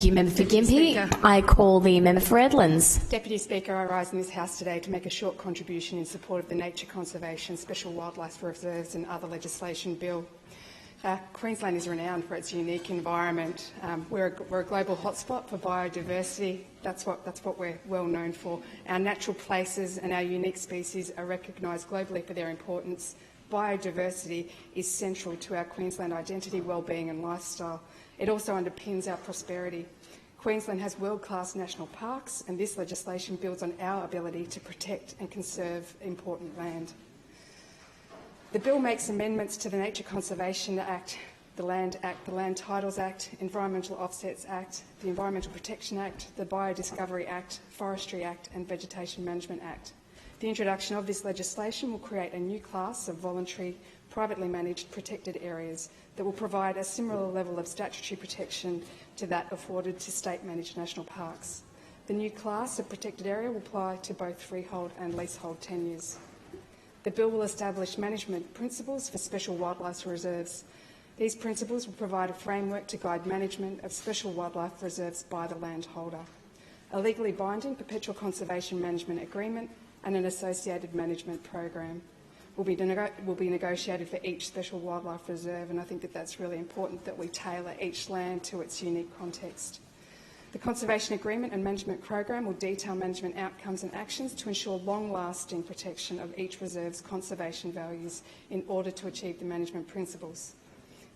Thank you, Member for Gympie. I call the member for Redlands. Deputy Speaker, I rise in this House today to make a short contribution in support of the Nature Conservation, Special Wildlife Reserves and other legislation bill. Queensland is renowned for its unique environment. We're a global hotspot for biodiversity. That's what we're well known for. Our natural places and our unique species are recognised globally for their importance. Biodiversity is central to our Queensland identity, wellbeing and lifestyle. It also underpins our prosperity. Queensland has world-class national parks, and this legislation builds on our ability to protect and conserve important land. The bill makes amendments to the Nature Conservation Act, the Land Act, the Land Titles Act, Environmental Offsets Act, the Environmental Protection Act, the Biodiscovery Act, Forestry Act and Vegetation Management Act. The introduction of this legislation will create a new class of voluntary, privately managed protected areas that will provide a similar level of statutory protection to that afforded to state-managed national parks. The new class of protected area will apply to both freehold and leasehold tenures. The bill will establish management principles for special wildlife reserves. These principles will provide a framework to guide management of special wildlife reserves by the landholder. A legally binding perpetual conservation management agreement and an associated management program will be negotiated for each special wildlife reserve, and I think that that's really important that we tailor each land to its unique context. The Conservation Agreement and Management Program will detail management outcomes and actions to ensure long-lasting protection of each reserve's conservation values in order to achieve the management principles.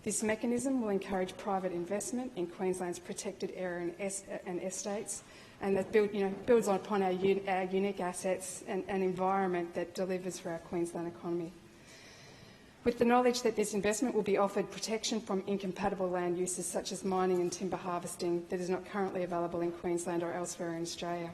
This mechanism will encourage private investment in Queensland's protected area and estates, and that builds upon our unique assets and environment that delivers for our Queensland economy. With the knowledge that this investment will be offered protection from incompatible land uses such as mining and timber harvesting that is not currently available in Queensland or elsewhere in Australia.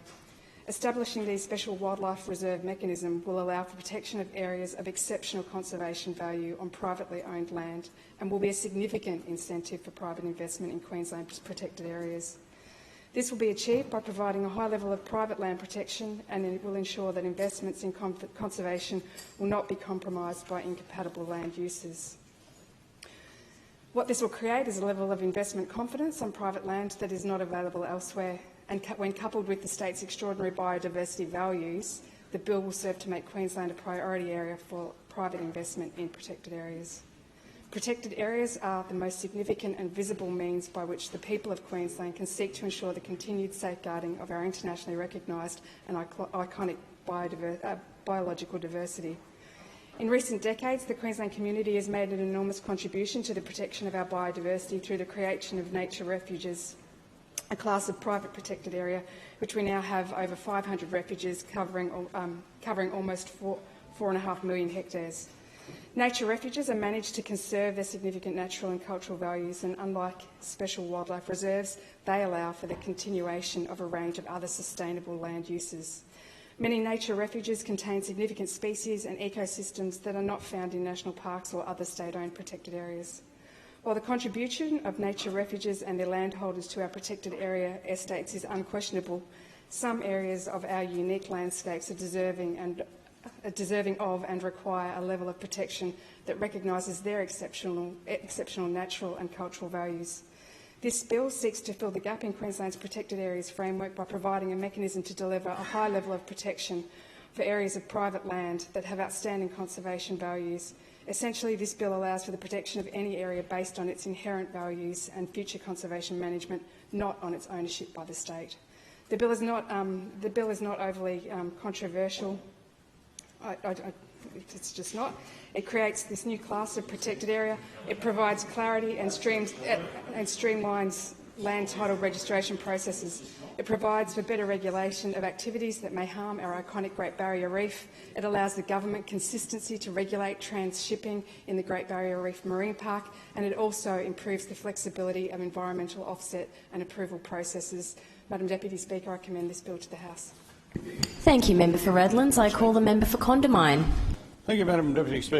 Establishing these special wildlife reserve mechanism will allow for protection of areas of exceptional conservation value on privately owned land and will be a significant incentive for private investment in Queensland's protected areas. This will be achieved by providing a high level of private land protection, and it will ensure that investments in conservation will not be compromised by incompatible land uses. What this will create is a level of investment confidence on private land that is not available elsewhere, and when coupled with the state's extraordinary biodiversity values, the bill will serve to make Queensland a priority area for private investment in protected areas. Protected areas are the most significant and visible means by which the people of Queensland can seek to ensure the continued safeguarding of our internationally recognised and iconic biological diversity. In recent decades, the Queensland community has made an enormous contribution to the protection of our biodiversity through the creation of nature refuges, a class of private protected area, which we now have over 500 refuges covering almost 4.5 million hectares. Nature refuges are managed to conserve their significant natural and cultural values, and unlike special wildlife reserves, they allow for the continuation of a range of other sustainable land uses. Many nature refuges contain significant species and ecosystems that are not found in national parks or other state-owned protected areas. While the contribution of nature refuges and their landholders to our protected area estates is unquestionable, some areas of our unique landscapes are deserving of and require a level of protection that recognises their exceptional natural and cultural values. This bill seeks to fill the gap in Queensland's protected areas framework by providing a mechanism to deliver a high level of protection for areas of private land that have outstanding conservation values. Essentially, this bill allows for the protection of any area based on its inherent values and future conservation management, not on its ownership by the state. The bill is not overly controversial. It's just not. It creates this new class of protected area. It provides clarity and streamlines land title registration processes. It provides for better regulation of activities that may harm our iconic Great Barrier Reef. It allows the government consistency to regulate transshipping in the Great Barrier Reef Marine Park, and it also improves the flexibility of environmental offset and approval processes. Madam Deputy Speaker, I commend this bill to the House. Thank you, Member for Redlands. I call the member for Condamine. Thank you, Madam Deputy Speaker.